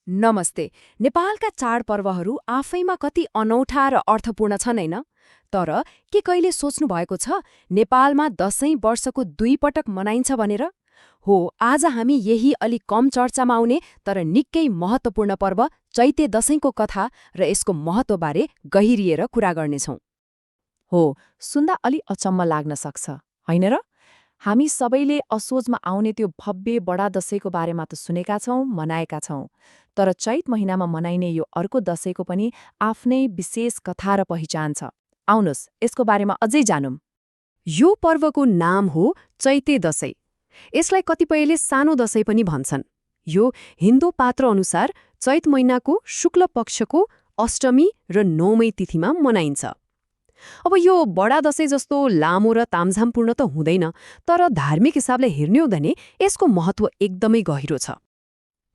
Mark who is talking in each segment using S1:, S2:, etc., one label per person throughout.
S1: नमस्ते। नेपालका चाडपर्वहरू आफैमा कति अनौठा र अर्थपूर्ण छन् हैन? तर के कहिले सोच्नु भएको छ नेपालमा दशैं वर्षको 2 पटक मनाइन्छ भनेर? हो, आज हामी यही अलि कम चर्चामा आउने तर निकै महत्त्वपूर्ण पर्व चैते दशैंको कथा र यसको महत्त्वबारे गहिरिएर कुरा गर्नेछौँ।
S2: हो, सुन्दा अलि अचम्म लाग्न सक्छ, होइन र? हामी सबैले असोजमा आउने त्यो भव्य बडा दशैंको बारेमा त सुनेका छौं, मनाएका छौं। तर चैत महिनामा मनाइने यो अर्को दशैंको पनि आफ्नै विशेष कथा र पहिचान छ। आउनुस्, यसको बारेमा अझै जानौं।
S1: यो पर्वको नाम हो चैते दशैं। यसलाई कतिपयले सानो दशैं पनि भन्छन्। यो हिन्दू पात्र अनुसार चैत महिनाको शुक्ल पक्षको अष्टमी र नवमी तिथिमा मनाइन्छ। अब यो बडा दशैं जस्तो लामो र तामझामपूर्ण त हुँदैन, तर धार्मिक हिसाबले हेर्ने हो भने यसको महत्त्व एकदमै गहिरो छ।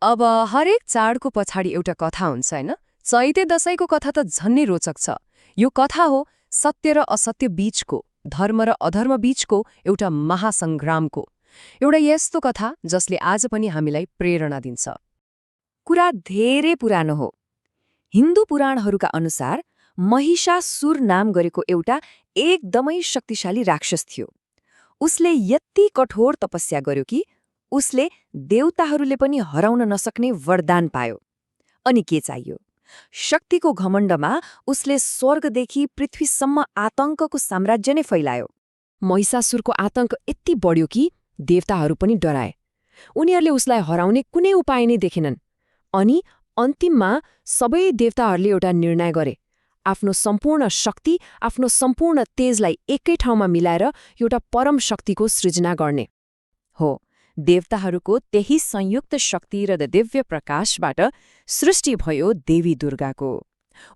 S3: अब हरेक चाडको पछाडि एउटा कथा हुन्छ हैन? चैते दशैंको कथा त झन्नै रोचक छ। यो कथा हो सत्य र असत्य बीचको, धर्म र अधर्म बीचको एउटा महासंग्रामको। एउटा यस्तो कथा जसले आज पनि हामीलाई प्रेरणा दिन्छ।
S2: कुरा धेरै पुरानो हो। हिन्दू पुराणहरूका अनुसार महिषासुर नाम गरेको एउटा एकदमै शक्तिशाली राक्षस थियो। उसले यति कठोर तपस्या गर्यो कि उसले देवताहरूले पनि हराउन नसक्ने वरदान पायो। अनि के चाहियो? शक्तिको घमण्डमा उसले स्वर्गदेखि पृथ्वीसम्म आतंकको साम्राज्य नै फैलायो।
S1: महिषासुरको आतंक यति बढ्यो कि देवताहरू पनि डराए। उनीहरूले उसलाई हराउने कुनै उपाय नै देखेनन्। अनि अन्तिममा सबै देवताहरूले एउटा निर्णय गरे। आफ्नो सम्पूर्ण शक्ति, आफ्नो सम्पूर्ण तेजलाई एकै ठाउँमा मिलाएर एउटा परम शक्तिको सृजना गर्ने।
S2: हो, देवताहरूको त्यही संयुक्त शक्ति र दिव्य प्रकाशबाट सृष्टि भयो देवी दुर्गाको।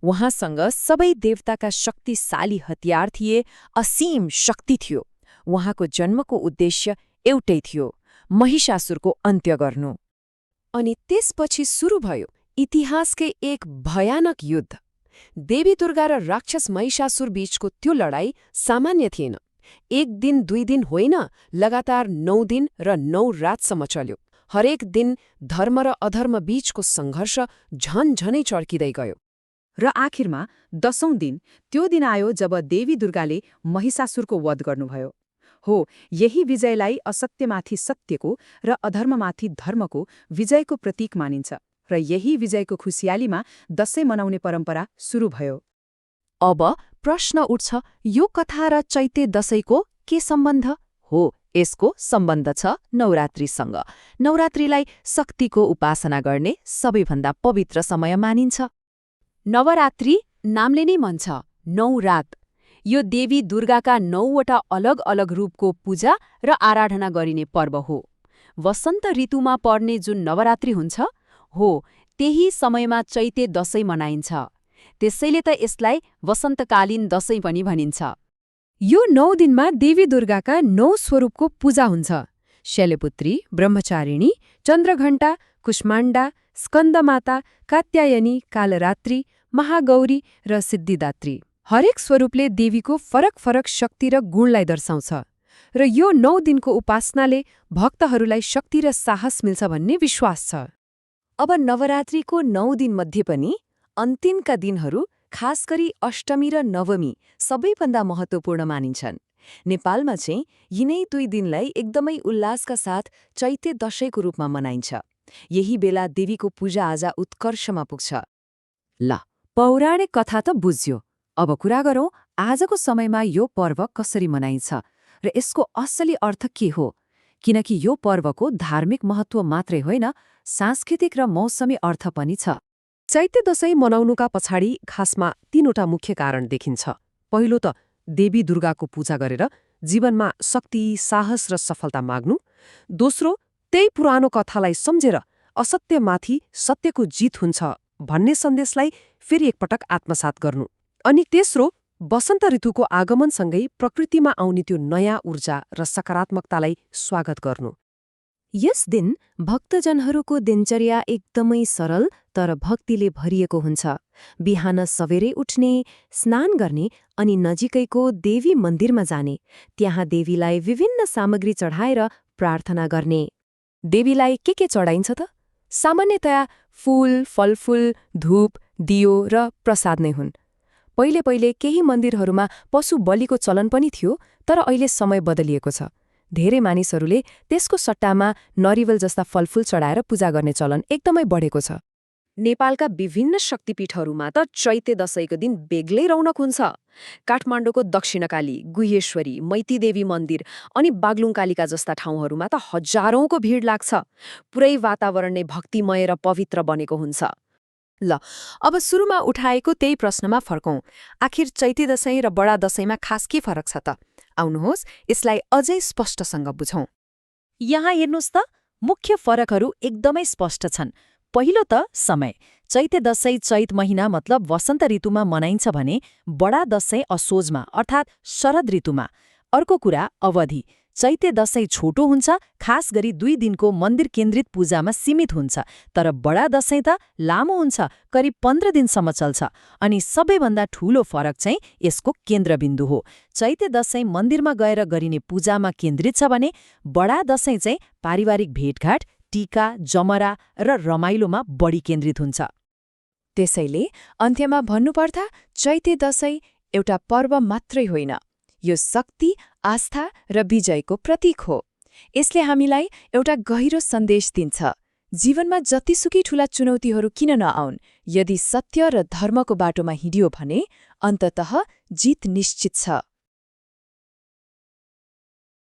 S2: उहाँसँग सबै देवताका शक्तिशाली हतियार थिए, असीम शक्ति थियो। उहाँको जन्मको उद्देश्य एउटै थियो, महिषासुरको अन्त्य गर्नु।
S1: अनि त्यसपछि सुरु भयो इतिहासकै एक भयानक युद्ध। देवी दुर्गा र राक्षस महिषासुर बीचको त्यो लडाईँ सामान्य थिएन। 1 दिन 2 दिन होइन, लगातार 9 दिन र 9 रातसम्म चल्यो। हरेक दिन धर्म र अधर्म बीचको सङ्घर्ष झनै चर्किँदै गयो।
S4: र आखिरमा 10औं दिन, त्यो दिन आयो जब देवी दुर्गाले महिषासुरको वध गर्नुभयो। हो, यही विजयलाई असत्यमाथि सत्यको र अधर्ममाथि धर्मको विजयको प्रतीक मानिन्छ। र यही विजयको खुसियालीमा दशैं मनाउने परम्परा सुरु भयो।
S2: अब प्रश्न उठ्छ, यो कथा र चैते दशैंको के सम्बन्ध? हो, यसको सम्बन्ध छ नवरात्रिसँग। नवरात्रिलाई शक्तिको उपासना गर्ने सबैभन्दा पवित्र समय मानिन्छ।
S1: नवरात्रि नामले नै भन्छ 9 रात। यो देवी दुर्गाका 9वटा अलग अलग रूपको पूजा र आराधना गरिने पर्व हो। वसन्त ऋतुमा पर्ने जुन नवरात्रि हुन्छ, हो, त्यही समयमा चैते दशैं मनाइन्छ। त्यसैले त यसलाई वसन्तकालीन दशैं पनि भनिन्छ। यो 9 दिनमा देवी दुर्गाका 9 स्वरूपको पूजा हुन्छ। शैलपुत्री, ब्रह्मचारिणी, चन्द्रघण्टा, कुष्माण्डा, स्कन्दमाता, कात्यायनी, कालरात्रि, महागौरी र सिद्धिदात्री। हरेक स्वरूपले देवीको फरक फरक शक्ति र गुणलाई दर्शाउँछ। र यो 9 दिनको उपासनाले भक्तहरूलाई शक्ति र साहस मिल्छ भन्ने विश्वास छ।
S2: अब नवरात्रिको 9 दिनमध्ये पनि अन्तिमका दिनहरू, खास गरी अष्टमी र नवमी, सबैभन्दा महत्त्वपूर्ण मानिन्छन्। नेपालमा चाहिँ यिनै 2 दिनलाई एकदमै उल्लासका साथ चैते दशैंको रूपमा मनाइन्छ। यही बेला देवीको पूजाआजा उत्कर्षमा पुग्छ।
S4: ल, पौराणिक कथा त बुझ्यो। अब कुरा गरौँ आजको समयमा यो पर्व कसरी मनाइन्छ र यसको असली अर्थ के हो। किनकि यो पर्वको धार्मिक महत्त्व मात्रै होइन, सांस्कृतिक र मौसमी अर्थ पनि छ।
S5: चैते दशैं मनाउनुका पछाडि खासमा 3वटा मुख्य कारण देखिन्छ। पहिलो त देवी दुर्गाको पूजा गरेर जीवनमा शक्ति, साहस र सफलता माग्नु। दोस्रो, त्यही पुरानो कथालाई सम्झेर असत्यमाथि सत्यको जित हुन्छ भन्ने सन्देशलाई फेरि एकपटक आत्मसात गर्नु। अनि तेस्रो, वसन्त ऋतुको आगमनसँगै प्रकृतिमा आउने त्यो नयाँ ऊर्जा र सकारात्मकतालाई स्वागत गर्नु।
S2: यस दिन भक्तजनहरूको दिनचर्या एकदमै सरल तर भक्तिले भरिएको हुन्छ। बिहान सबेरै उठ्ने, स्नान गर्ने अनि नजिकैको देवी मन्दिरमा जाने। त्यहाँ देवीलाई विभिन्न सामग्री चढाएर प्रार्थना गर्ने।
S1: देवीलाई के चढाइन्छ त?
S3: सामान्यतया फूल, फलफूल, धूप, दियो र प्रसाद नै हुन्। पहिले पहिले केही मन्दिरहरूमा पशु बलिको चलन पनि थियो, तर अहिले समय बदलिएको छ। धेरै मानिसहरूले त्यसको सट्टामा नरिवल जस्ता फलफूल चढाएर पूजा गर्ने चलन एकदमै बढेको छ।
S2: नेपालका विभिन्न शक्तिपीठहरूमा त चैते दशैंको दिन बेग्लै रौनक हुन्छ। काठमाडौँको दक्षिणकाली, गुह्येश्वरी, मैतीदेवी मन्दिर अनि बागलुङकालिका जस्ता ठाउँहरूमा त हजारौंको भिड लाग्छ। पुरै वातावरण नै भक्तिमय र पवित्र बनेको हुन्छ।
S1: ल अब सुरुमा उठाएको त्यही प्रश्नमा फर्कौं। आखिर चैते दशैं र बडा दशैंमा खास के फरक छ त? आउनुहोस् यसलाई अझै स्पष्टसँग बुझौं।
S6: यहाँ हेर्नुहोस् त, मुख्य फरकहरू एकदमै स्पष्ट छन्। पहिलो त समय। चैते दशैं चैत महिना मतलब वसन्त ऋतुमा मनाइन्छ भने बडा दशैं असोजमा अर्थात् शरद ऋतुमा। अर्को कुरा अवधि। चैते दशैं छोटो हुन्छ, खास गरी 2 दिनको मन्दिर केन्द्रित पूजामा सीमित हुन्छ, तर बडा दशैं त लामो हुन्छ, करिब 15 दिनसम्म चल्छ। अनि सबैभन्दा ठूलो फरक चाहिँ यसको केन्द्रबिन्दु हो। चैते दशैं मन्दिरमा गएर गरिने पूजामा केन्द्रित छ भने बडा दशैं चाहिँ पारिवारिक भेटघाट, टीका, जमरा र रमाइलोमा बढी केन्द्रित हुन्छ।
S3: त्यसैले अन्त्यमा भन्नुपर्दा चैते दशैं एउटा पर्व मात्रै होइन, यो शक्ति, आस्था र विजयको प्रतीक हो। यसले हामीलाई एउटा गहिरो सन्देश दिन्छ। जीवनमा जतिसुकै ठूला चुनौतीहरू किन नआउन्, यदि सत्य र धर्मको बाटोमा हिँडियो भने अन्ततः जित निश्चित छ।